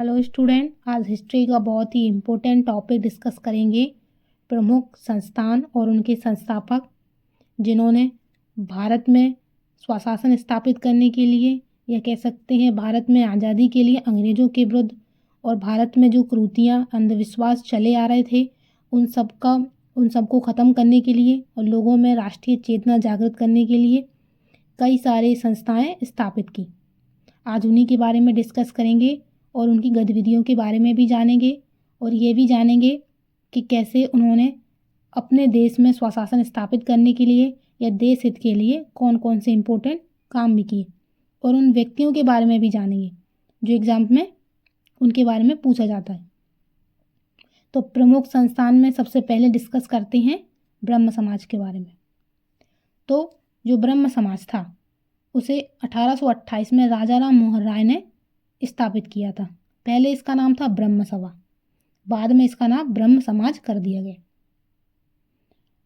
Hello student, आज history का बहुत ही इम्पोर्टेंट टॉपिक डिस्कस करेंगे। प्रमुख संस्थान और उनके संस्थापक जिन्होंने भारत में स्वशासन स्थापित करने के लिए या कह सकते हैं भारत में आज़ादी के लिए अंग्रेज़ों के विरुद्ध और भारत में जो कुरीतियाँ अंधविश्वास चले आ रहे थे उन सबको ख़त्म करने के लिए और लोगों में राष्ट्रीय चेतना जागृत करने के लिए कई सारे संस्थाएं स्थापित की। आज उन्हीं के बारे में डिस्कस करेंगे और उनकी गतिविधियों के बारे में भी जानेंगे और ये भी जानेंगे कि कैसे उन्होंने अपने देश में स्वशासन स्थापित करने के लिए या देश हित के लिए कौन कौन से इम्पोर्टेंट काम भी किए और उन व्यक्तियों के बारे में भी जानेंगे जो एग्ज़ाम में उनके बारे में पूछा जाता है। तो प्रमुख संस्थान में सबसे पहले डिस्कस करते हैं ब्रह्म समाज के बारे में। तो जो ब्रह्म समाज था उसे 1828 में राजा राम मोहन राय ने स्थापित किया था। पहले इसका नाम था ब्रह्म सभा, बाद में इसका नाम ब्रह्म समाज कर दिया गया।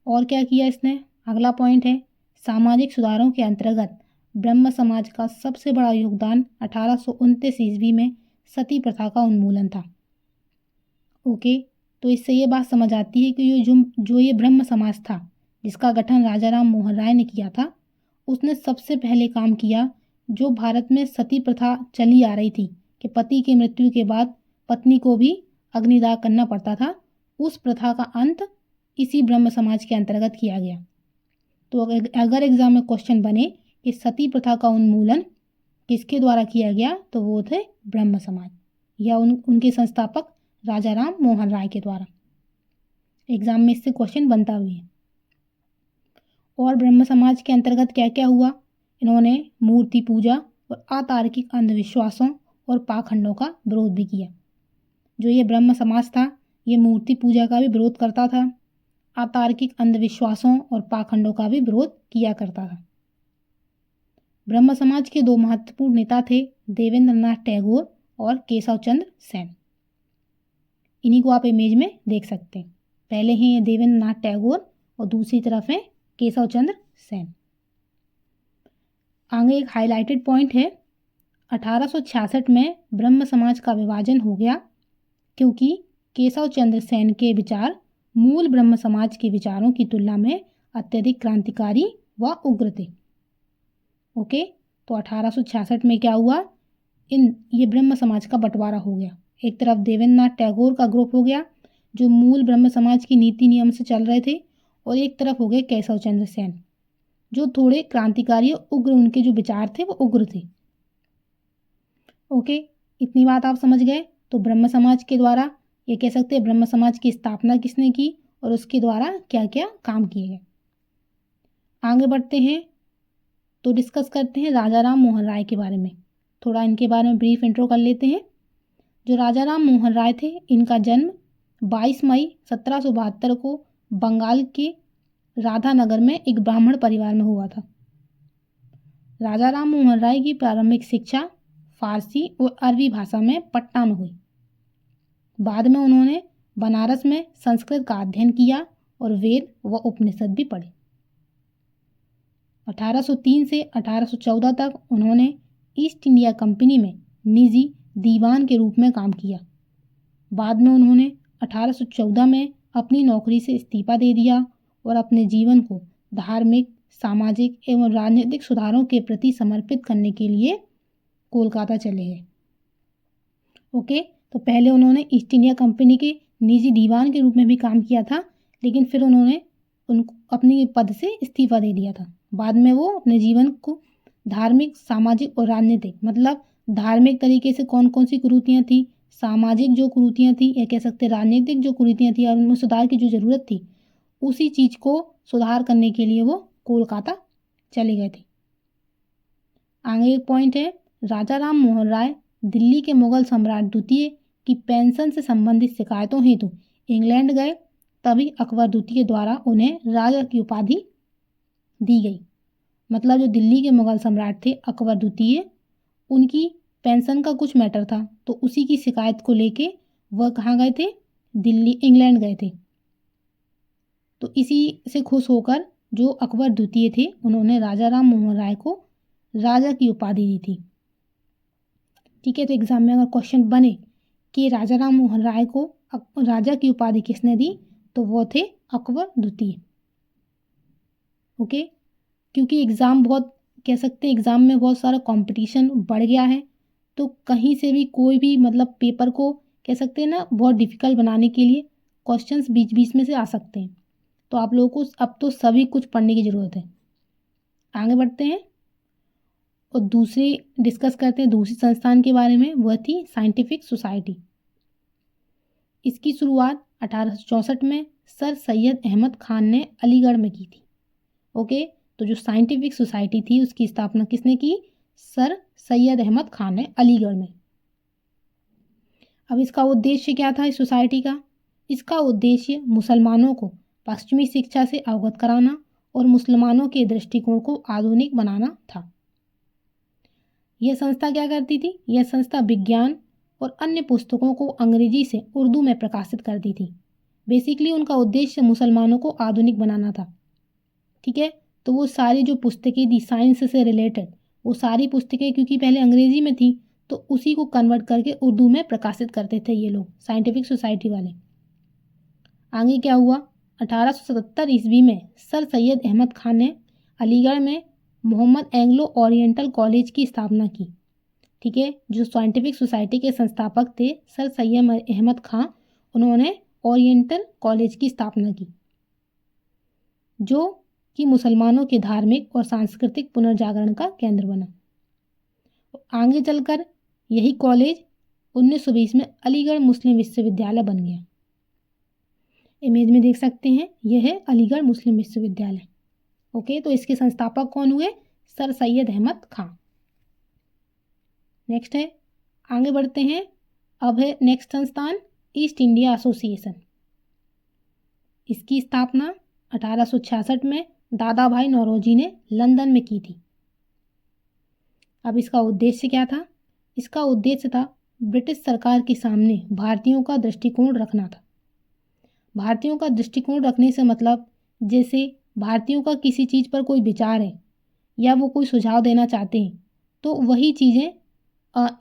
और क्या किया इसने? अगला पॉइंट है सामाजिक सुधारों के अंतर्गत ब्रह्म समाज का सबसे बड़ा योगदान 1829 ईस्वी में सती प्रथा का उन्मूलन था। ओके, तो इससे ये बात समझ आती है कि ये ब्रह्म समाज था जिसका गठन राजा राम मोहन राय ने किया था, उसने सबसे पहले काम किया जो भारत में सती प्रथा चली आ रही थी कि पति की मृत्यु के बाद पत्नी को भी अग्निदाह करना पड़ता था, उस प्रथा का अंत इसी ब्रह्म समाज के अंतर्गत किया गया। तो अगर एग्जाम में क्वेश्चन बने कि सती प्रथा का उन्मूलन किसके द्वारा किया गया तो वो थे ब्रह्म समाज या उनके संस्थापक राजा राम मोहन राय के द्वारा। एग्जाम में इससे क्वेश्चन बनता हुआ है। और ब्रह्म समाज के अंतर्गत क्या क्या हुआ? इन्होंने मूर्ति पूजा और अतार्किक अंधविश्वासों और पाखंडों का विरोध भी किया। जो ये ब्रह्म समाज था ये मूर्ति पूजा का भी विरोध करता था, अतार्किक अंधविश्वासों और पाखंडों का भी विरोध किया करता था। ब्रह्म समाज के दो महत्वपूर्ण नेता थे देवेंद्र नाथ टैगोर और केशव चंद्र सेन। इन्हीं को आप इमेज में देख सकते हैं। पहले हैं ये देवेंद्र नाथ टैगोर और दूसरी तरफ है केशव चंद्र सेन। आगे एक हाईलाइटेड पॉइंट है 1866 में ब्रह्म समाज का विभाजन हो गया क्योंकि केशव चंद्र सेन के विचार मूल ब्रह्म समाज के विचारों की तुलना में अत्यधिक क्रांतिकारी व उग्र थे। ओके, तो 1866 में क्या हुआ? ये ब्रह्म समाज का बंटवारा हो गया। एक तरफ देवेंद्र नाथ टैगोर का ग्रुप हो गया जो मूल ब्रह्म समाज की नीति नियम से चल रहे थे, और एक तरफ हो गए केशव चंद्र सेन जो थोड़े क्रांतिकारी और उग्र, उनके जो विचार थे वो उग्र थे। ओके, इतनी बात आप समझ गए। तो ब्रह्म समाज के द्वारा ये कह सकते हैं ब्रह्म समाज की स्थापना किसने की और उसके द्वारा क्या क्या काम किए गए। आगे बढ़ते हैं तो डिस्कस करते हैं राजा राम मोहन राय के बारे में। थोड़ा इनके बारे में ब्रीफ इंट्रो कर लेते हैं। जो राजा राम मोहन राय थे इनका जन्म 22 मई 1772 को बंगाल के राधानगर में एक ब्राह्मण परिवार में हुआ था। राजा राम मोहन राय की प्रारंभिक शिक्षा फारसी और अरबी भाषा में पटना में हुई। बाद में उन्होंने बनारस में संस्कृत का अध्ययन किया और वेद व उपनिषद भी पढ़े। 1803 से 1814 तक उन्होंने ईस्ट इंडिया कंपनी में निजी दीवान के रूप में काम किया। बाद में उन्होंने 1814 में अपनी नौकरी से इस्तीफा दे दिया और अपने जीवन को धार्मिक, सामाजिक एवं राजनीतिक सुधारों के प्रति समर्पित करने के लिए कोलकाता चले गए। ओके, तो पहले उन्होंने ईस्ट इंडिया कंपनी के निजी दीवान के रूप में भी काम किया था, लेकिन फिर उन्होंने अपने पद से इस्तीफा दे दिया था। बाद में वो अपने जीवन को धार्मिक, सामाजिक और राजनीतिक, मतलब धार्मिक तरीके से कौन कौन सी कुरीतियाँ थी, सामाजिक जो कुरीतियाँ थी या कह सकते राजनीतिक जो कुरीतियाँ थी और उनमें सुधार की जो ज़रूरत थी उसी चीज़ को सुधार करने के लिए वो कोलकाता चले गए थे। आगे एक पॉइंट है राजा राम मोहन राय दिल्ली के मुगल सम्राट द्वितीय की पेंशन से संबंधित शिकायतों हेतु इंग्लैंड गए। तभी अकबर द्वितीय द्वारा उन्हें राजा की उपाधि दी गई। मतलब जो दिल्ली के मुगल सम्राट थे अकबर द्वितीय, उनकी पेंशन का कुछ मैटर था तो उसी की शिकायत को लेके वह कहाँ गए थे? दिल्ली, इंग्लैंड गए थे। तो इसी से खुश होकर जो अकबर द्वितीय थे उन्होंने राजा राम मोहन राय को राजा की उपाधि दी थी। ठीक है, तो एग्जाम में अगर क्वेश्चन बने कि राजा राम मोहन राय को राजा की उपाधि किसने दी, तो वो थे अकबर द्वितीय। ओके, क्योंकि एग्ज़ाम बहुत कह सकते हैं एग्ज़ाम में बहुत सारा कंपटीशन बढ़ गया है, तो कहीं से भी कोई भी मतलब पेपर को कह सकते हैं ना बहुत डिफ़िकल्ट बनाने के लिए क्वेश्चंस बीच बीच में से आ सकते हैं। तो आप लोगों को अब तो सभी कुछ पढ़ने की ज़रूरत है। आगे बढ़ते हैं और दूसरी डिस्कस करते हैं दूसरी संस्थान के बारे में, वह थी साइंटिफिक सोसाइटी। इसकी शुरुआत 1864 में सर सैयद अहमद खान ने अलीगढ़ में की थी। ओके, तो जो साइंटिफिक सोसाइटी थी उसकी स्थापना किसने की, सर सैयद अहमद खान ने अलीगढ़ में। अब इसका उद्देश्य क्या था इस सोसाइटी का, इसका उद्देश्य मुसलमानों को पश्चिमी शिक्षा से अवगत कराना और मुसलमानों के दृष्टिकोण को आधुनिक बनाना था। यह संस्था क्या करती थी, यह संस्था विज्ञान और अन्य पुस्तकों को अंग्रेजी से उर्दू में प्रकाशित करती थी। बेसिकली उनका उद्देश्य मुसलमानों को आधुनिक बनाना था। ठीक है, तो वो सारी जो पुस्तकें थी साइंस से रिलेटेड, वो सारी पुस्तकें क्योंकि पहले अंग्रेजी में थी तो उसी को कन्वर्ट करके उर्दू में प्रकाशित करते थे ये लोग साइंटिफिक सोसाइटी वाले। आगे क्या हुआ, 1877 ईस्वी में सर सैयद अहमद खान ने अलीगढ़ में मोहम्मद एंग्लो ओरिएंटल कॉलेज की स्थापना की। ठीक है, जो साइंटिफिक सोसाइटी के संस्थापक थे सर सैयद अहमद खान, उन्होंने ओरिएंटल कॉलेज की स्थापना की जो कि मुसलमानों के धार्मिक और सांस्कृतिक पुनर्जागरण का केंद्र बना। आगे चलकर यही कॉलेज 1920 में अलीगढ़ मुस्लिम विश्वविद्यालय बन गया। इमेज में देख सकते हैं यह है अलीगढ़ मुस्लिम विश्वविद्यालय। ओके, तो इसके संस्थापक कौन हुए, सर सैयद अहमद खान। नेक्स्ट है, आगे बढ़ते हैं, अब है नेक्स्ट संस्थान ईस्ट इंडिया एसोसिएशन। इसकी स्थापना 1866 में दादा भाई नौरोजी ने लंदन में की थी। अब इसका उद्देश्य क्या था, इसका उद्देश्य था ब्रिटिश सरकार के सामने भारतीयों का दृष्टिकोण रखना था। भारतीयों का दृष्टिकोण रखने से मतलब जैसे भारतीयों का किसी चीज़ पर कोई विचार है या वो कोई सुझाव देना चाहते हैं तो वही चीज़ें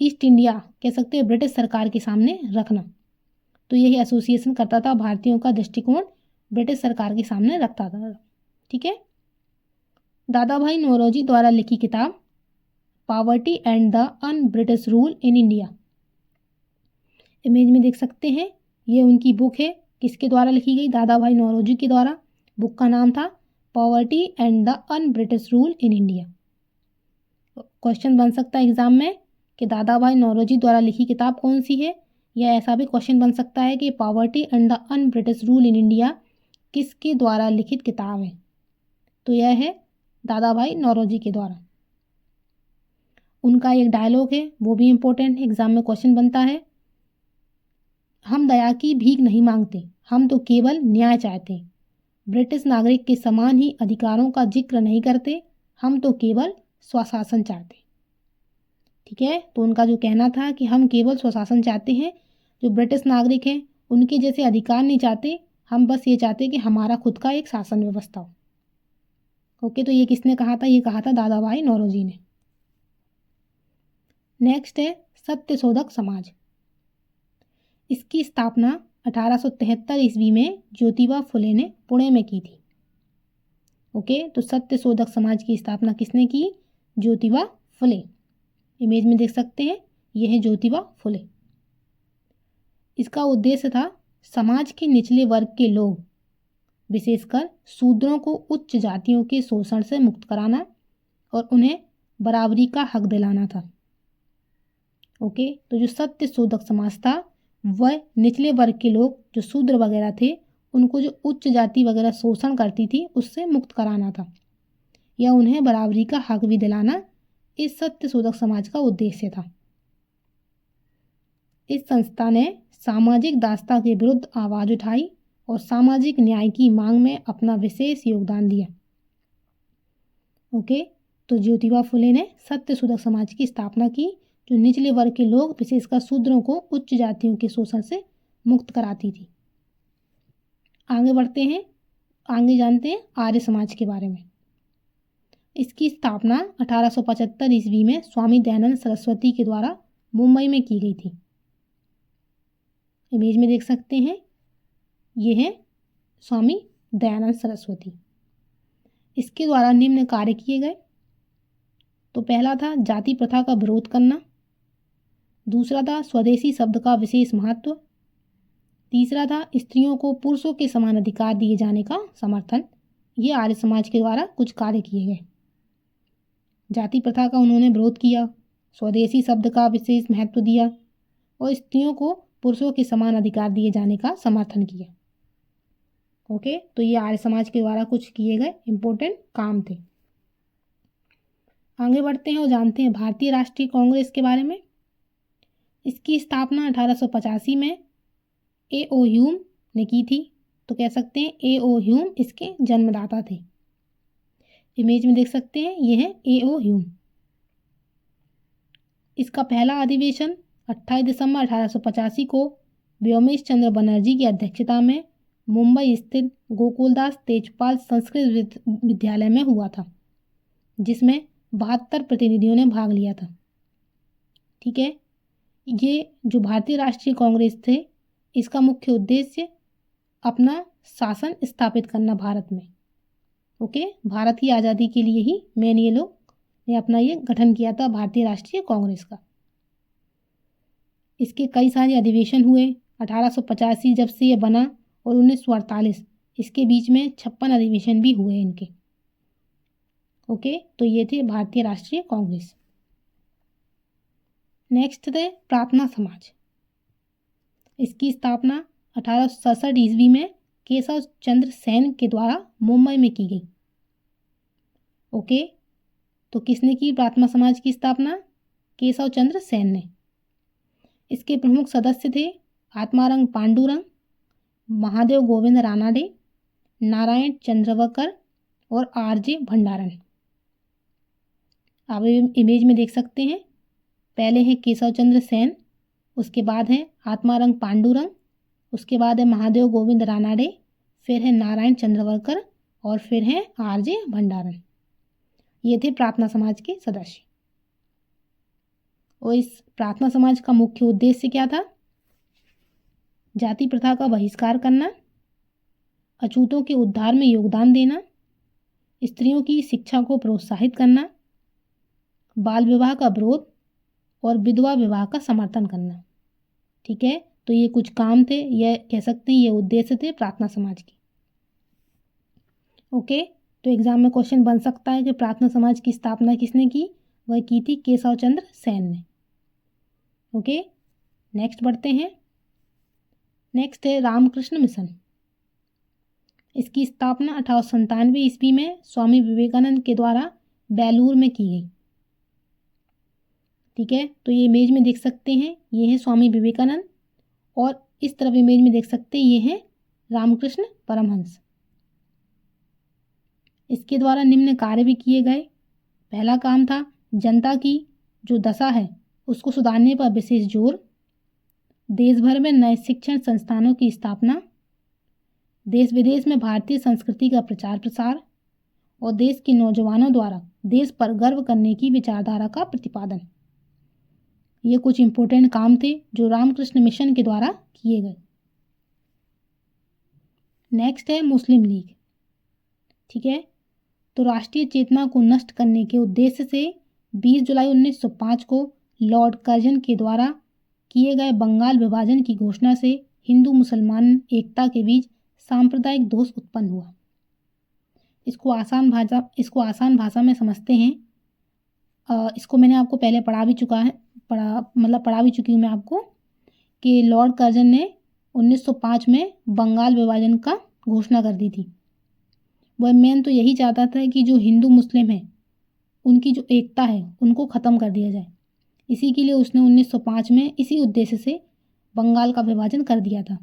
ईस्ट इंडिया कह सकते हैं ब्रिटिश सरकार के सामने रखना। तो यही एसोसिएशन करता था, भारतीयों का दृष्टिकोण ब्रिटिश सरकार के सामने रखता था। ठीक है, दादा भाई नौरोजी द्वारा लिखी किताब poverty and the un British rule in India, image में देख सकते हैं ये उनकी बुक है, किसके द्वारा लिखी गई, दादा भाई नौरोजी के द्वारा। बुक का नाम था poverty and the un British rule in India. Question बन सकता है एग्जाम में कि दादा भाई नौरोजी द्वारा लिखी किताब कौन सी है, या ऐसा भी क्वेश्चन बन सकता है कि poverty and the un British rule in India किसके द्वारा लिखित किताब है, तो यह है दादा भाई नौरोजी के द्वारा। उनका एक डायलॉग है वो भी इम्पोर्टेंट एग्जाम में क्वेश्चन बनता है, हम दया की भीख नहीं मांगते, हम तो केवल न्याय चाहते, ब्रिटिश नागरिक के समान ही अधिकारों का जिक्र नहीं करते, हम तो केवल स्वशासन चाहते। ठीक है, तो उनका जो कहना था कि हम केवल स्वशासन चाहते हैं, जो ब्रिटिश नागरिक हैं उनके जैसे अधिकार नहीं चाहते, हम बस ये चाहते कि हमारा खुद का एक शासन व्यवस्था हो। ओके, तो ये किसने कहा था, ये कहा था दादा भाई नौरोजी ने। नेक्स्ट है सत्यशोधक समाज। इसकी स्थापना 1873 ईस्वी में ज्योतिबा फुले ने पुणे में की थी। ओके, तो सत्यशोधक समाज की स्थापना किसने की, ज्योतिबा फुले। इमेज में देख सकते हैं यह है ज्योतिबा फुले। इसका उद्देश्य था समाज के निचले वर्ग के लोग विशेषकर शूद्रों को उच्च जातियों के शोषण से मुक्त कराना और उन्हें बराबरी का हक दिलाना था। ओके, तो जो सत्यशोधक समाज था वह निचले वर्ग के लोग जो शूद्र वगैरह थे उनको जो उच्च जाति वगैरह शोषण करती थी उससे मुक्त कराना था या उन्हें बराबरी का हक भी दिलाना इस सत्यशोधक समाज का उद्देश्य था। इस संस्था ने सामाजिक दासता के विरुद्ध आवाज़ उठाई और सामाजिक न्याय की मांग में अपना विशेष योगदान दिया। ओके, तो ज्योतिबा फुले ने सत्यशोधक समाज की स्थापना की जो निचले वर्ग के लोग विशेषकर शूद्रों को उच्च जातियों के शोषण से मुक्त कराती थी। आगे बढ़ते हैं, आगे जानते हैं आर्य समाज के बारे में। इसकी स्थापना 1875 ईस्वी में स्वामी दयानंद सरस्वती के द्वारा मुंबई में की गई थी। इमेज में देख सकते हैं, ये है स्वामी दयानंद सरस्वती। इसके द्वारा निम्न कार्य किए गए। तो पहला था जाति प्रथा का विरोध करना, दूसरा था स्वदेशी शब्द का विशेष महत्व, तीसरा था स्त्रियों को पुरुषों के समान अधिकार दिए जाने का समर्थन। ये आर्य समाज के द्वारा कुछ कार्य किए गए। जाति प्रथा का उन्होंने विरोध किया, स्वदेशी शब्द का विशेष महत्व दिया और स्त्रियों को पुरुषों के समान अधिकार दिए जाने का समर्थन किया। ओके, तो ये आर्य समाज के द्वारा कुछ किए गए इम्पोर्टेंट काम थे। आगे बढ़ते हैं और जानते हैं भारतीय राष्ट्रीय कांग्रेस के बारे में। इसकी स्थापना 1885 में A.O. ह्यूम ने की थी। तो कह सकते हैं A.O. ह्यूम इसके जन्मदाता थे। इमेज में देख सकते हैं, ये है A.O. ह्यूम। इसका पहला अधिवेशन 28 दिसंबर 1885 को व्योमेश चंद्र बनर्जी की अध्यक्षता में मुंबई स्थित गोकुलदास तेजपाल संस्कृत विद्यालय में हुआ था, जिसमें 72 प्रतिनिधियों ने भाग लिया था। ठीक है, ये जो भारतीय राष्ट्रीय कांग्रेस थे, इसका मुख्य उद्देश्य अपना शासन स्थापित करना भारत में। ओके, भारत की आज़ादी के लिए ही मेन ये लोग ने अपना ये गठन किया था भारतीय राष्ट्रीय कांग्रेस का। इसके कई सारे अधिवेशन हुए। 1885 जब से ये बना और 1948 इसके बीच में 56 अधिवेशन भी हुए इनके। ओके, तो ये थे भारतीय राष्ट्रीय कांग्रेस। नेक्स्ट थे प्रार्थना समाज। इसकी स्थापना 1867 ईस्वी में केशव चंद्र सेन के द्वारा मुंबई में की गई। ओके, तो किसने की प्रार्थना समाज की स्थापना? केशव चंद्र सेन ने। इसके प्रमुख सदस्य थे आत्मारंग पांडुरंग, महादेव गोविंद रानाडे, नारायण चंद्रवकर और R.J. भंडारन। आप इमेज में देख सकते हैं, पहले है केशव चंद्र सेन, उसके बाद है आत्मारंग पांडुरंग, उसके बाद है महादेव गोविंद रानाडे, फिर है नारायण चंद्रवकर और फिर है R.J. भंडारन। ये थे प्रार्थना समाज के सदस्य। और इस प्रार्थना समाज का मुख्य उद्देश्य क्या था? जाति प्रथा का बहिष्कार करना, अछूतों के उद्धार में योगदान देना, स्त्रियों की शिक्षा को प्रोत्साहित करना, बाल विवाह का विरोध और विधवा विवाह का समर्थन करना। ठीक है, तो ये कुछ काम थे, यह कह सकते हैं ये उद्देश्य थे प्रार्थना समाज के। ओके, तो एग्जाम में क्वेश्चन बन सकता है कि प्रार्थना समाज की स्थापना किसने की? वह की थी केशव चंद्र सेन ने। ओके, नेक्स्ट बढ़ते हैं। नेक्स्ट है रामकृष्ण मिशन। इसकी स्थापना 1897 ईस्वी में स्वामी विवेकानंद के द्वारा बेलूर में की गई। ठीक है, तो ये इमेज में देख सकते हैं, ये है स्वामी विवेकानंद और इस तरफ इमेज में देख सकते हैं ये है रामकृष्ण परमहंस। इसके द्वारा निम्न कार्य भी किए गए। पहला काम था जनता की जो दशा है उसको सुधारने पर विशेष जोर, देश भर में नए शिक्षण संस्थानों की स्थापना, देश विदेश में भारतीय संस्कृति का प्रचार प्रसार और देश के नौजवानों द्वारा देश पर गर्व करने की विचारधारा का प्रतिपादन। ये कुछ इम्पोर्टेंट काम थे जो रामकृष्ण मिशन के द्वारा किए गए। नेक्स्ट है मुस्लिम लीग। ठीक है, तो राष्ट्रीय चेतना को नष्ट करने के उद्देश्य से 20 जुलाई 1905 को लॉर्ड कर्जन के द्वारा किए गए बंगाल विभाजन की घोषणा से हिंदू मुसलमान एकता के बीच सांप्रदायिक दोष उत्पन्न हुआ। इसको आसान भाषा में समझते हैं। इसको मैंने आपको पहले पढ़ा भी चुकी हूँ मैं आपको कि लॉर्ड कर्जन ने 1905 में बंगाल विभाजन का घोषणा कर दी थी। वह मेन तो यही चाहता था कि जो हिंदू मुस्लिम है उनकी जो एकता है उनको ख़त्म कर दिया जाए। इसी के लिए उसने 1905 में इसी उद्देश्य से बंगाल का विभाजन कर दिया था।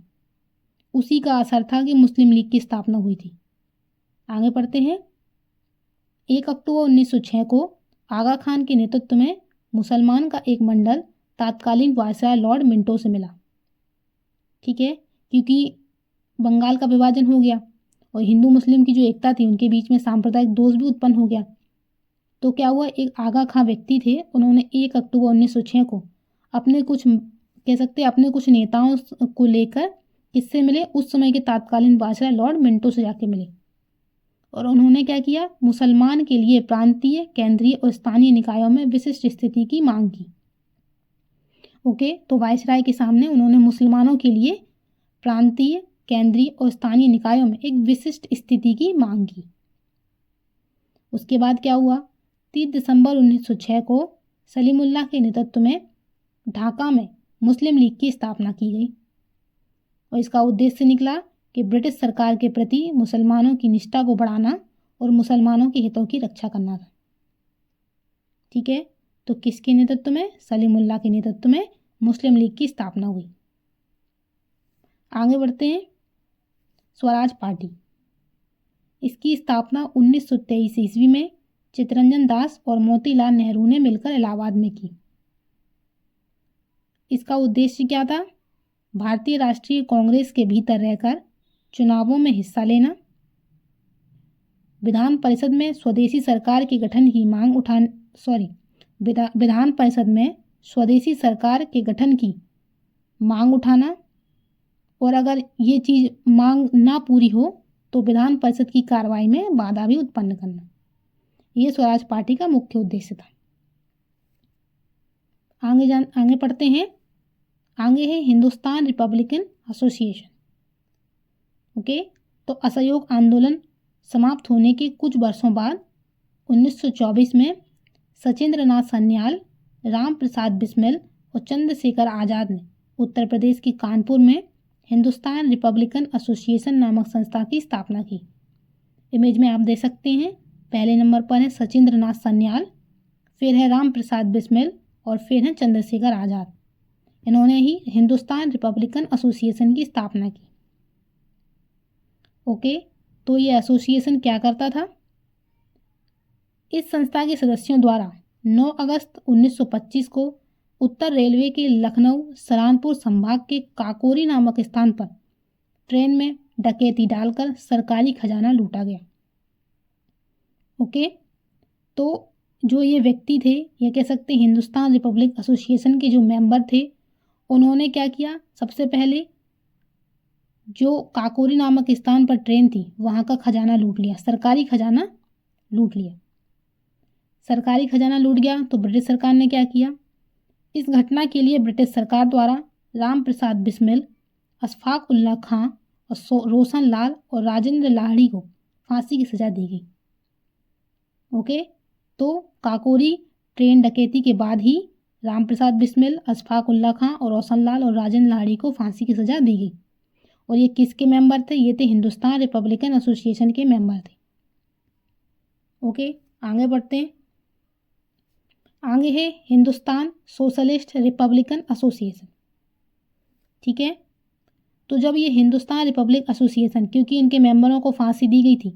उसी का असर था कि मुस्लिम लीग की स्थापना हुई थी। आगे पढ़ते हैं। 1 अक्टूबर 1906 को आगा खान के नेतृत्व में मुसलमान का एक मंडल तत्कालीन वायसराय लॉर्ड मिंटो से मिला। ठीक है, क्योंकि बंगाल का विभाजन हो गया और हिंदू मुस्लिम की जो एकता थी उनके बीच में सांप्रदायिक दोष भी उत्पन्न हो गया। तो क्या हुआ, एक आगा खां व्यक्ति थे, उन्होंने 1 अक्टूबर 1906 को अपने कुछ कह सकते हैं अपने कुछ नेताओं को लेकर किससे मिले, उस समय के तात्कालीन वायसराय लॉर्ड मिंटो से जाके मिले। और उन्होंने क्या किया, मुसलमान के लिए प्रांतीय, केंद्रीय और स्थानीय निकायों में विशिष्ट स्थिति की मांग की। ओके, तो वायसराय के सामने उन्होंने मुसलमानों के लिए प्रांतीय, केंद्रीय और स्थानीय निकायों में एक विशिष्ट स्थिति की मांग की। उसके बाद क्या हुआ, 30 दिसंबर 1906 को सलीमुल्लाह के नेतृत्व में ढाका में मुस्लिम लीग की स्थापना की गई और इसका उद्देश्य निकला कि ब्रिटिश सरकार के प्रति मुसलमानों की निष्ठा को बढ़ाना और मुसलमानों के हितों की रक्षा करना था। ठीक है, तो किसके नेतृत्व में, सलीमुल्लाह के नेतृत्व में मुस्लिम लीग की स्थापना हुई। आगे बढ़ते हैं, स्वराज पार्टी। इसकी स्थापना 1923 ईस्वी में चित्तरंजन दास और मोतीलाल नेहरू ने मिलकर इलाहाबाद में की। इसका उद्देश्य क्या था, भारतीय राष्ट्रीय कांग्रेस के भीतर रहकर चुनावों में हिस्सा लेना, विधान परिषद में स्वदेशी सरकार के गठन की मांग विधान परिषद में स्वदेशी सरकार के गठन की मांग उठाना, और अगर ये चीज़ मांग ना पूरी हो तो विधान परिषद की कार्रवाई में बाधा भी उत्पन्न करना। ये स्वराज पार्टी का मुख्य उद्देश्य था। आगे पढ़ते हैं। आगे है हिंदुस्तान रिपब्लिकन एसोसिएशन। ओके, तो असहयोग आंदोलन समाप्त होने के कुछ वर्षों बाद 1924 में सचिंद्र नाथ सन्याल, राम प्रसाद बिस्मिल और चंद्रशेखर आज़ाद ने उत्तर प्रदेश के कानपुर में हिंदुस्तान रिपब्लिकन एसोसिएशन नामक संस्था की स्थापना की। इमेज में आप देख सकते हैं, पहले नंबर पर है सचिंद्र नाथ सन्याल, फिर है राम प्रसाद बिस्मिल और फिर है चंद्रशेखर आज़ाद। इन्होंने ही हिंदुस्तान रिपब्लिकन एसोसिएशन की स्थापना की। ओके, तो ये एसोसिएशन क्या करता था, इस संस्था के सदस्यों द्वारा 9 अगस्त 1925 को उत्तर रेलवे के लखनऊ सहारनपुर संभाग के काकोरी नामक स्थान पर ट्रेन में डकैती डालकर सरकारी खजाना लूटा गया। ओके, तो जो ये व्यक्ति थे, ये कह सकते हैं हिंदुस्तान रिपब्लिक एसोसिएशन के जो मेंबर थे, उन्होंने क्या किया, सबसे पहले जो काकोरी नामक स्थान पर ट्रेन थी वहाँ का खजाना लूट लिया, सरकारी खजाना लूट लिया। सरकारी खजाना लूट गया तो ब्रिटिश सरकार ने क्या किया, इस घटना के लिए ब्रिटिश सरकार द्वारा राम प्रसाद बिस्मिल, अशफाक उल्लाह खां और रोशन लाल और राजेंद्र लाहिड़ी को फांसी की सज़ा दी गई। ओके, तो काकोरी ट्रेन डकैती के बाद ही राम प्रसाद बिस्मिल, अशफाक उल्लाह खां और रोशन लाल और राजेंद्र लाहिड़ी को फांसी की सज़ा दी गई। और ये किसके मेंबर थे, ये थे हिंदुस्तान रिपब्लिकन एसोसिएशन के मेंबर थे। ओके, आगे बढ़ते हैं। आगे है हिंदुस्तान सोशलिस्ट रिपब्लिकन एसोसिएशन। ठीक है, तो जब ये हिंदुस्तान रिपब्लिक एसोसिएशन, क्योंकि इनके मेंबरों को फांसी दी गई थी,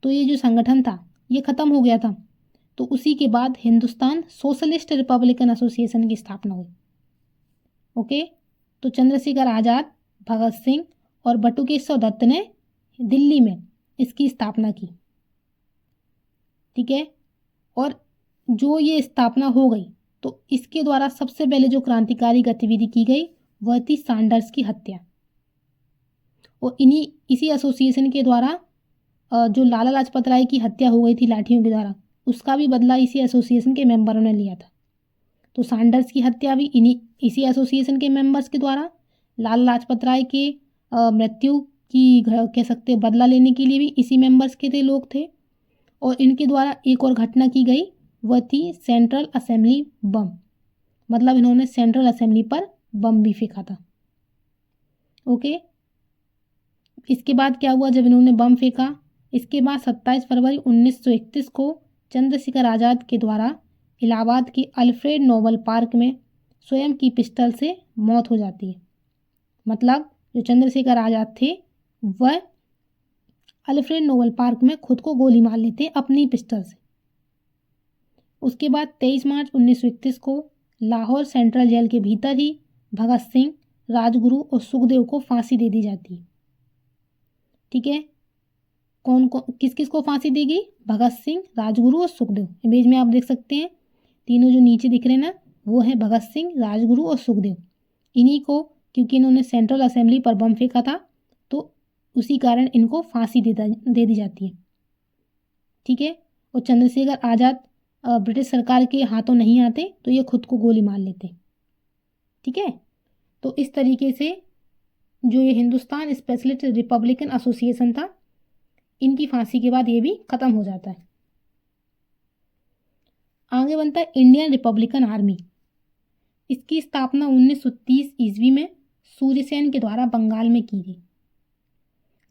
तो ये जो संगठन था ये ख़त्म हो गया था, तो उसी के बाद हिंदुस्तान सोशलिस्ट रिपब्लिकन एसोसिएशन की स्थापना हुई। ओके, तो चंद्रशेखर आज़ाद, भगत सिंह और बटुकेश्वर दत्त ने दिल्ली में इसकी स्थापना की। ठीक है, और जो ये स्थापना हो गई तो इसके द्वारा सबसे पहले जो क्रांतिकारी गतिविधि की गई वह थी सैंडर्स की हत्या। और इसी एसोसिएशन के द्वारा जो लाला लाजपत राय की हत्या हो गई थी लाठियों के द्वारा, उसका भी बदला इसी एसोसिएशन के मेंबरों ने लिया था। तो सैंडर्स की हत्या भी इसी एसोसिएशन के मेंबर्स के द्वारा, लाला लाजपत राय के मृत्यु की कह सकते बदला लेने के लिए भी इसी मेंबर्स के थे लोग थे। और इनके द्वारा एक और घटना की गई, वह थी सेंट्रल असेंबली बम, मतलब इन्होंने सेंट्रल असेंबली पर बम भी फेंका था। ओके, इसके बाद क्या हुआ, जब इन्होंने बम फेंका, इसके बाद 27 फरवरी 1931 को चंद्रशेखर आज़ाद के द्वारा इलाहाबाद के अल्फ्रेड नोबल पार्क में स्वयं की पिस्टल से मौत हो जाती है। मतलब जो चंद्रशेखर आज़ाद थे वह अल्फ्रेड नोबल पार्क में खुद को गोली मार लेते हैं अपनी पिस्टल से। उसके बाद 23 मार्च 1931 को लाहौर सेंट्रल जेल के भीतर ही भगत सिंह, राजगुरु और सुखदेव को फांसी दे दी जाती है। ठीक है, किस किस को फांसी दी गई, भगत सिंह, राजगुरु और सुखदेव। इमेज में आप देख सकते हैं, तीनों जो नीचे दिख रहे हैं ना, वो है भगत सिंह, राजगुरु और सुखदेव। इन्हीं को, क्योंकि इन्होंने सेंट्रल असेंबली पर बम फेंका था, तो उसी कारण इनको फांसी दे दी जाती है। ठीक है। और चंद्रशेखर आज़ाद ब्रिटिश सरकार के हाथों नहीं आते तो ये खुद को गोली मार लेते। ठीक है। तो इस तरीके से जो ये हिंदुस्तान स्पेशलिस्ट रिपब्लिकन एसोसिएशन था, इनकी फांसी के बाद ये भी ख़त्म हो जाता है। आगे बनता है इंडियन रिपब्लिकन आर्मी। इसकी स्थापना 1930 ईस्वी में सूर्यसेन के द्वारा बंगाल में की गई,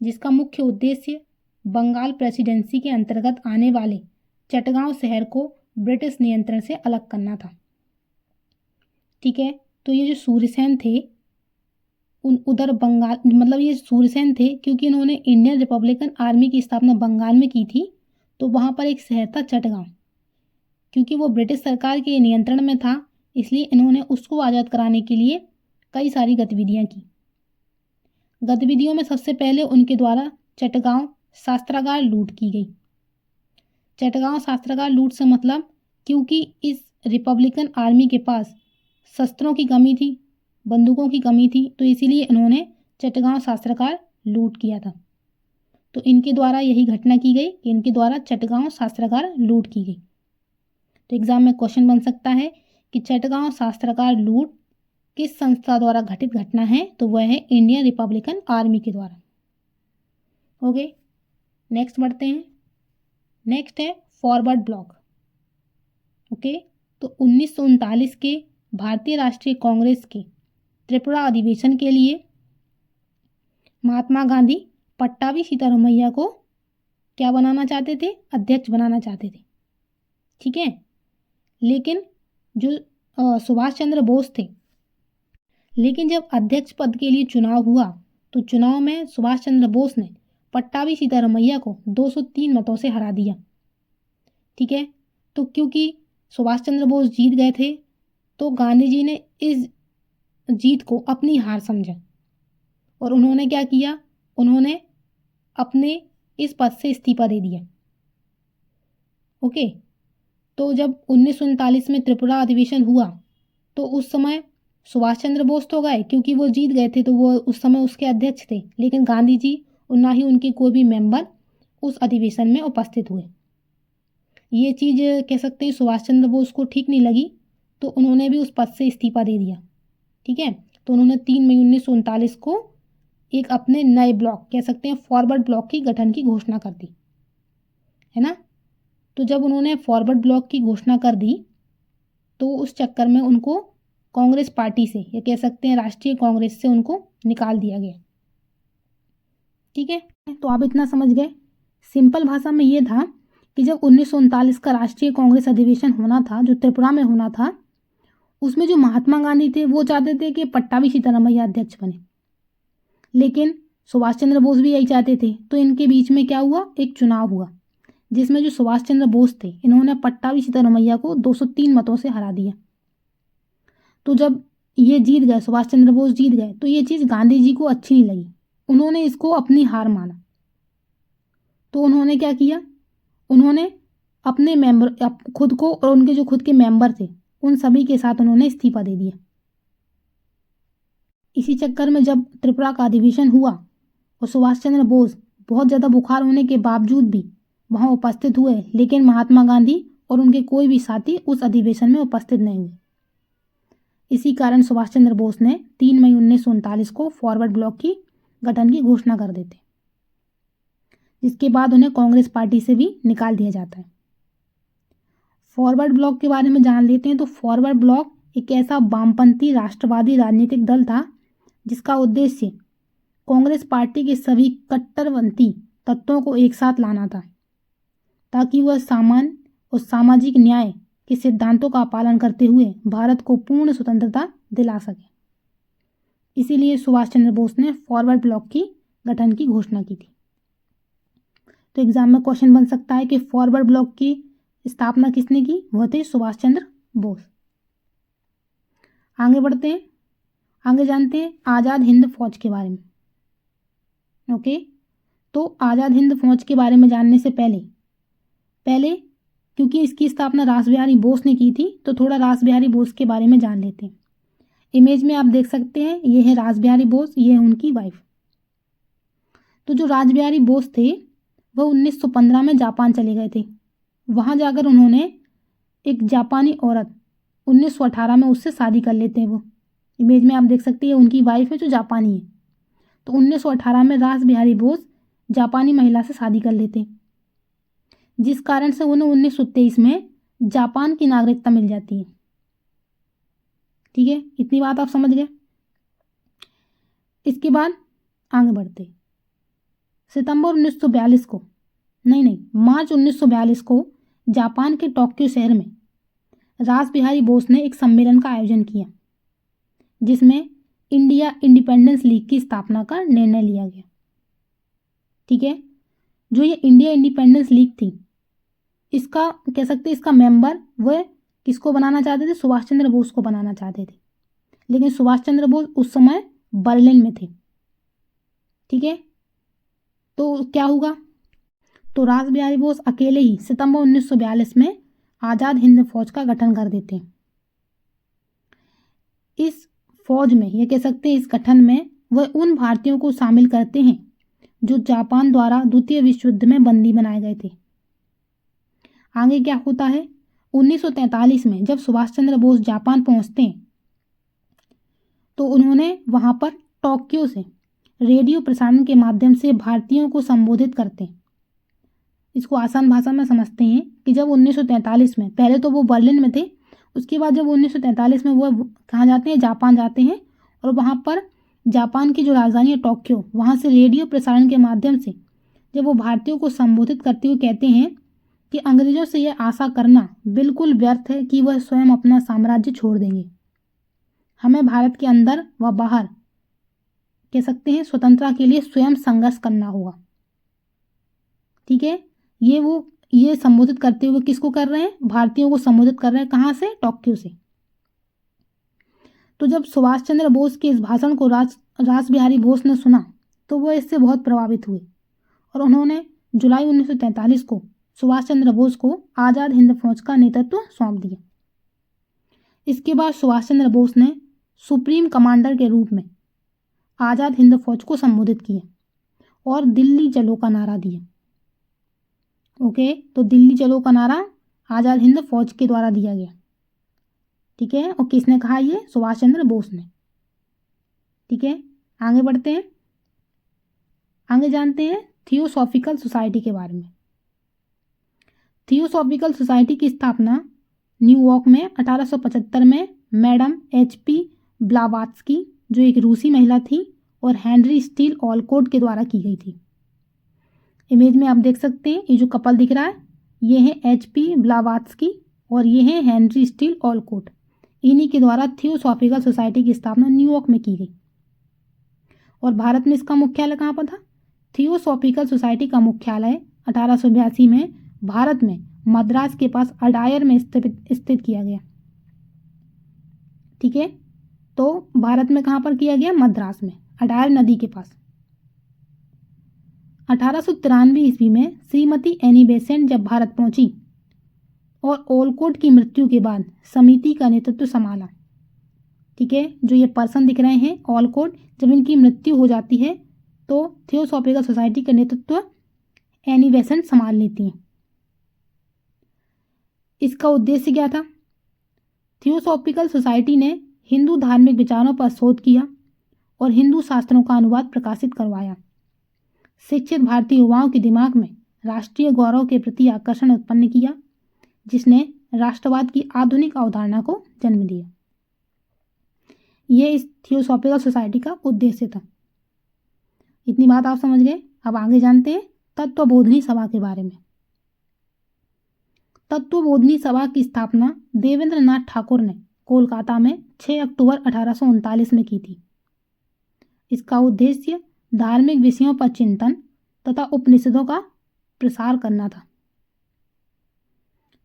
जिसका मुख्य उद्देश्य बंगाल प्रेसिडेंसी के अंतर्गत आने वाले चटगांव शहर को ब्रिटिश नियंत्रण से अलग करना था। ठीक है। तो ये जो सूर्यसेन थे उधर बंगाल, मतलब ये सूर्यसेन थे क्योंकि इन्होंने इंडियन रिपब्लिकन आर्मी की स्थापना बंगाल में की थी, तो वहाँ पर एक शहर था चटगांव, क्योंकि वो ब्रिटिश सरकार के नियंत्रण में था, इसलिए इन्होंने उसको आज़ाद कराने के लिए कई सारी गतिविधियाँ की। गतिविधियों में सबसे पहले उनके द्वारा चटगांव शस्त्रागार लूट की गई। चटगांव शस्त्रागार लूट से मतलब, क्योंकि इस रिपब्लिकन आर्मी के पास शस्त्रों की कमी थी, बंदूकों की कमी थी, तो इसीलिए इन्होंने चटगांव शस्त्रागार लूट किया था। तो इनके द्वारा यही घटना की गई कि इनके द्वारा चटगांव शस्त्रागार लूट की गई। तो एग्जाम में क्वेश्चन बन सकता है कि चटगांव शस्त्रागार लूट किस संस्था द्वारा घटित घटना है, तो वह है इंडियन रिपब्लिकन आर्मी के द्वारा। ओके, नेक्स्ट बढ़ते हैं। नेक्स्ट है फॉरवर्ड ब्लॉक। ओके, तो 1939 के भारतीय राष्ट्रीय कांग्रेस के त्रिपुरा अधिवेशन के लिए महात्मा गांधी पट्टाभी सीतारामैया को क्या बनाना चाहते थे? अध्यक्ष बनाना चाहते थे। ठीक है। लेकिन जो सुभाष चंद्र बोस थे, लेकिन जब अध्यक्ष पद के लिए चुनाव हुआ तो चुनाव में सुभाष चंद्र बोस ने पट्टाभी सीतारामैया को 203 मतों से हरा दिया। ठीक है। तो क्योंकि सुभाष चंद्र बोस जीत गए थे, तो गांधी जी ने इस जीत को अपनी हार समझा और उन्होंने क्या किया? उन्होंने अपने इस पद से इस्तीफा दे दिया। ओके, तो जब 1939 में त्रिपुरा अधिवेशन हुआ तो उस समय सुभाष चंद्र बोस तो गए क्योंकि वो जीत गए थे, तो वो उस समय उसके अध्यक्ष थे, लेकिन गांधी जी और ना ही उनके कोई भी मेंबर उस अधिवेशन में उपस्थित हुए। ये चीज़ कह सकते हैं सुभाष चंद्र बोस को ठीक नहीं लगी, तो उन्होंने भी उस पद से इस्तीफा दे दिया। ठीक है। तो उन्होंने 3 मई 1939 को एक अपने नए ब्लॉक, कह सकते हैं फॉरवर्ड ब्लॉक की गठन की घोषणा कर दी, है ना। तो जब उन्होंने फॉरवर्ड ब्लॉक की घोषणा कर दी तो उस चक्कर में उनको कांग्रेस पार्टी से, या कह सकते हैं राष्ट्रीय कांग्रेस से, उनको निकाल दिया गया। ठीक है। तो आप इतना समझ गए। सिंपल भाषा में ये था कि जब 1939 का राष्ट्रीय कांग्रेस अधिवेशन होना था, जो त्रिपुरा में होना था, उसमें जो महात्मा गांधी थे वो चाहते थे कि पट्टाभी सीतारामैया अध्यक्ष बने, लेकिन सुभाष चंद्र बोस भी यही चाहते थे। तो इनके बीच में क्या हुआ? एक चुनाव हुआ जिसमें जो सुभाष चंद्र बोस थे, इन्होंने पट्टाभी सीतारामैया को 203 मतों से हरा दिया। तो जब ये जीत गए, सुभाष चंद्र बोस जीत गए, तो ये चीज़ गांधी जी को अच्छी नहीं लगी, उन्होंने इसको अपनी हार माना। तो उन्होंने क्या किया? उन्होंने अपने मेंबर, खुद को और उनके जो खुद के मेंबर थे उन सभी के साथ उन्होंने इस्तीफा दे दिया। इसी चक्कर में जब त्रिपुरा का अधिवेशन हुआ और सुभाष चंद्र बोस बहुत ज़्यादा बुखार होने के बावजूद भी वहाँ उपस्थित हुए, लेकिन महात्मा गांधी और उनके कोई भी साथी उस अधिवेशन में उपस्थित नहीं हुए। इसी कारण सुभाष चंद्र बोस ने 3 मई 1939 को फॉरवर्ड ब्लॉक की गठन की घोषणा कर देते, जिसके बाद उन्हें कांग्रेस पार्टी से भी निकाल दिया जाता है। फॉरवर्ड ब्लॉक के बारे में जान लेते हैं। तो फॉरवर्ड ब्लॉक एक ऐसा वामपंथी राष्ट्रवादी राजनीतिक दल था जिसका उद्देश्य कांग्रेस पार्टी के सभी कट्टरपंथी तत्वों को एक साथ लाना था, ताकि वह सामान्य और सामाजिक न्याय के सिद्धांतों का पालन करते हुए भारत को पूर्ण स्वतंत्रता दिला सके। इसीलिए सुभाष चंद्र बोस ने फॉरवर्ड ब्लॉक की गठन की घोषणा की थी। तो एग्जाम में क्वेश्चन बन सकता है कि फॉरवर्ड ब्लॉक की स्थापना किसने की? वह थे सुभाष चंद्र बोस। आगे बढ़ते हैं, आगे जानते हैं आज़ाद हिंद फौज के बारे में। ओके, तो आज़ाद हिंद फौज के बारे में जानने से पहले क्योंकि इसकी स्थापना रास बिहारी बोस ने की थी, तो थोड़ा रास बिहारी बोस के बारे में जान लेते हैं। इमेज में आप देख सकते हैं, ये है रासबिहारी बोस, ये है उनकी वाइफ। तो जो रासबिहारी बोस थे वह 1915 में जापान चले गए थे। वहाँ जाकर उन्होंने एक जापानी औरत 1918 में उससे शादी कर लेते हैं। वो इमेज में आप देख सकते हैं उनकी वाइफ है जो जापानी है। तो 1918 में रासबिहारी बोस जापानी महिला से शादी कर लेते हैं, जिस कारण से उन्हें 1923 में जापान की नागरिकता मिल जाती है। ठीक है, इतनी बात आप समझ गए। इसके बाद आगे बढ़ते, सितंबर 1942 को नहीं मार्च 1942 को जापान के टोक्यो शहर में रासबिहारी बोस ने एक सम्मेलन का आयोजन किया, जिसमें इंडिया इंडिपेंडेंस लीग की स्थापना का निर्णय लिया गया। ठीक है, जो ये इंडिया इंडिपेंडेंस लीग थी, इसका कह सकते हैं इसका मेंबर वह किसको बनाना चाहते थे? सुभाष चंद्र बोस को बनाना चाहते थे, लेकिन सुभाष चंद्र बोस उस समय बर्लिन में थे। ठीक है, तो क्या होगा? तो रासबिहारी बोस अकेले ही सितंबर 1942 में आज़ाद हिंद फौज का गठन कर देते हैं। इस फौज में ये कह सकते हैं इस गठन में वह उन भारतीयों को शामिल करते हैं जो जापान द्वारा द्वितीय विश्व युद्ध में बंदी बनाए गए थे। आगे क्या होता है? 1943 में जब सुभाष चंद्र बोस जापान पहुंचते हैं तो उन्होंने वहां पर टोक्यो से रेडियो प्रसारण के माध्यम से भारतीयों को संबोधित करते हैं। इसको आसान भाषा में समझते हैं कि जब 1943 में, पहले तो वो बर्लिन में थे, उसके बाद जब 1943 में वो कहाँ जाते हैं? जापान जाते हैं, और वहाँ पर जापान की जो राजधानी है टोक्यो, वहाँ से रेडियो प्रसारण के माध्यम से जब वो भारतीयों को संबोधित करते हुए कहते हैं कि अंग्रेजों से यह आशा करना बिल्कुल व्यर्थ है कि वह स्वयं अपना साम्राज्य छोड़ देंगे। हमें भारत के अंदर व बाहर कह सकते हैं स्वतंत्रता के लिए स्वयं संघर्ष करना होगा। ठीक है, ये संबोधित करते हुए किसको कर रहे हैं? भारतीयों को संबोधित कर रहे हैं। कहाँ से? टोक्यो से। तो जब सुभाष चंद्र बोस के इस भाषण को रासबिहारी बोस ने सुना तो वह इससे बहुत प्रभावित हुए और उन्होंने जुलाई 1943 को सुभाष चंद्र बोस को आज़ाद हिंद फौज का नेतृत्व सौंप दिया। इसके बाद सुभाष चंद्र बोस ने सुप्रीम कमांडर के रूप में आज़ाद हिंद फौज को संबोधित किया और दिल्ली चलो का नारा दिया। ओके, तो दिल्ली चलो का नारा आज़ाद हिंद फौज के द्वारा दिया गया। ठीक है, और किसने कहा? ये सुभाष चंद्र बोस ने। ठीक है, आगे बढ़ते हैं, आगे जानते हैं थियोसॉफिकल सोसाइटी के बारे में। थियोसॉफिकल सोसाइटी की स्थापना न्यूयॉर्क में 1875 में मैडम HP ब्लावात्स्की, जो एक रूसी महिला थी, और हेनरी स्टील ऑलकोट के द्वारा की गई थी। इमेज में आप देख सकते हैं ये जो कपल दिख रहा है, ये है HP ब्लावात्स्की और ये है हेनरी स्टील ऑलकोट। इन्हीं के द्वारा थियोसॉफिकल सोसाइटी की स्थापना न्यूयॉर्क में की गई। और भारत में इसका मुख्यालय कहाँ पर था? थियोसॉफिकल सोसाइटी का मुख्यालय 1882 में भारत में मद्रास के पास अडायर में स्थित किया गया। ठीक है, तो भारत में कहाँ पर किया गया? मद्रास में, अडायर नदी के पास। 1893 ईस्वी में श्रीमती एनी बेसेंट जब भारत पहुंची और ओलकोट की मृत्यु के बाद समिति का नेतृत्व संभाला। ठीक है, जो ये पर्सन दिख रहे हैं ओलकोट, जब इनकी मृत्यु हो जाती है तो थियोसॉफिकल सोसाइटी का नेतृत्व एनी बेसेंट संभाल लेती हैं। इसका उद्देश्य क्या था? थियोसॉफिकल सोसाइटी ने हिंदू धार्मिक विचारों पर शोध किया और हिंदू शास्त्रों का अनुवाद प्रकाशित करवाया। शिक्षित भारतीय युवाओं के दिमाग में राष्ट्रीय गौरव के प्रति आकर्षण उत्पन्न किया, जिसने राष्ट्रवाद की आधुनिक अवधारणा को जन्म दिया। यह इस थियोसॉफिकल सोसाइटी का उद्देश्य था। इतनी बात आप समझ गए। अब आगे जानते हैं तत्वबोधिनी सभा के बारे में। तत्वबोधिनी सभा की स्थापना देवेंद्र नाथ ठाकुर ने कोलकाता में 6 अक्टूबर 1839 में की थी। इसका उद्देश्य धार्मिक विषयों पर चिंतन तथा उपनिषदों का प्रसार करना था।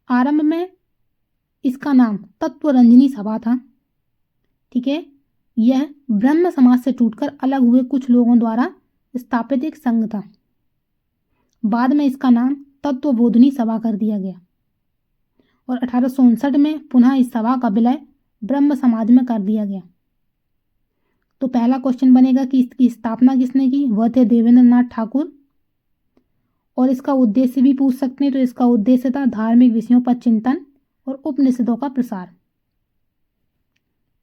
आरंभ में इसका नाम तत्वरंजनी सभा था। ठीक है, यह ब्रह्म समाज से टूटकर अलग हुए कुछ लोगों द्वारा स्थापित एक संघ था। बाद में इसका नाम तत्वबोधिनी सभा कर दिया गया और 1859 में पुनः इस सभा का विलय ब्रह्म समाज में कर दिया गया। तो पहला क्वेश्चन बनेगा कि इसकी स्थापना किसने की। वह थे देवेंद्र नाथ ठाकुर। और इसका उद्देश्य भी पूछ सकते हैं, तो इसका उद्देश्य था धार्मिक विषयों पर चिंतन और उपनिषदों का प्रसार।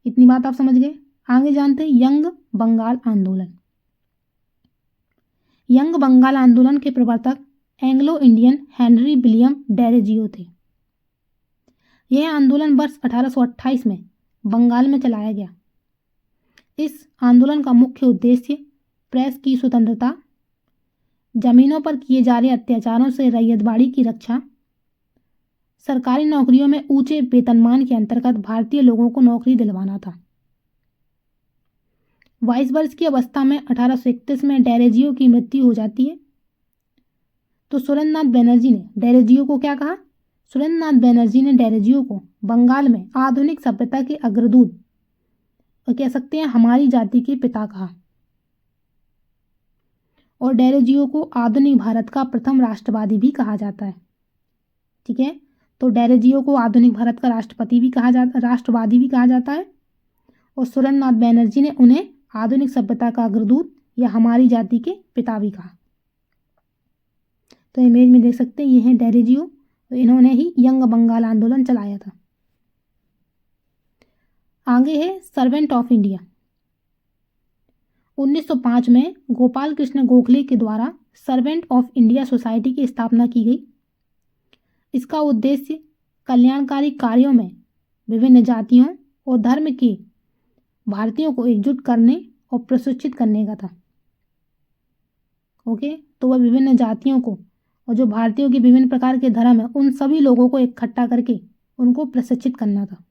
इतनी बात आप समझ गए। आगे जानते हैं यंग बंगाल आंदोलन। यंग बंगाल आंदोलन के प्रवर्तक Anglo Indian Henry William Derozio थे। यह आंदोलन वर्ष 1828 में बंगाल में चलाया गया। इस आंदोलन का मुख्य उद्देश्य प्रेस की स्वतंत्रता, जमीनों पर किए जा रहे अत्याचारों से रैयतवाड़ी की रक्षा, सरकारी नौकरियों में ऊंचे वेतनमान के अंतर्गत भारतीय लोगों को नौकरी दिलवाना था। 22 वर्ष की अवस्था में 1831 में डेरोजियो की मृत्यु हो जाती है। तो सुरेंद्रनाथ बनर्जी ने डेरोजियो को क्या कहा। सुरेंद्रनाथ बनर्जी ने डेरोजियो को बंगाल में आधुनिक सभ्यता के अग्रदूत और कह सकते हैं हमारी जाति के पिता कहा। और डेरोजियो को आधुनिक भारत का प्रथम राष्ट्रवादी भी कहा जाता है। ठीक है, तो डेरोजियो को आधुनिक भारत का राष्ट्रवादी भी कहा जाता है। और सुरेंद्रनाथ बनर्जी ने उन्हें आधुनिक सभ्यता का अग्रदूत या हमारी जाति के पिता भी कहा। तो इमेज में देख सकते हैं ये हैं डेरोजियो, तो इन्होंने ही यंग बंगाल आंदोलन चलाया था। आगे है सर्वेंट ऑफ इंडिया। 1905 में गोपाल कृष्ण गोखले के द्वारा सर्वेंट ऑफ इंडिया सोसाइटी की स्थापना की गई। इसका उद्देश्य कल्याणकारी कार्यों में विभिन्न जातियों और धर्म के भारतीयों को एकजुट करने और प्रशिक्षित करने का था। ओके, तो वह विभिन्न जातियों को और जो भारतीयों के विभिन्न प्रकार के धर्म है उन सभी लोगों को इकट्ठा करके उनको प्रशिक्षित करना था।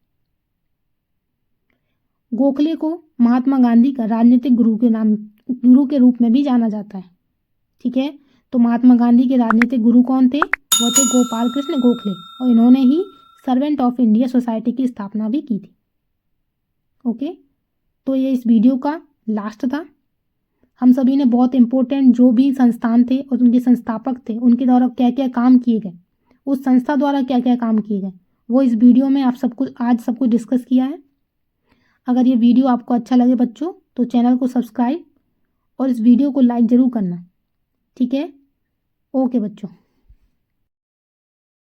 गोखले को महात्मा गांधी का राजनीतिक गुरु के रूप में भी जाना जाता है। ठीक है, तो महात्मा गांधी के राजनीतिक गुरु कौन थे। वो थे गोपाल कृष्ण गोखले, और इन्होंने ही सर्वेंट ऑफ इंडिया सोसाइटी की स्थापना भी की थी। ओके, तो ये इस वीडियो का लास्ट था। हम सभी ने बहुत इंपॉर्टेंट जो भी संस्थान थे और उनके संस्थापक थे उनके द्वारा क्या क्या काम किए गए, उस संस्था द्वारा क्या क्या काम किए गए, वो इस वीडियो में आप आज सब कुछ डिस्कस किया है। अगर ये वीडियो आपको अच्छा लगे बच्चों तो चैनल को सब्सक्राइब और इस वीडियो को लाइक ज़रूर करना। ठीक है, ओके बच्चों।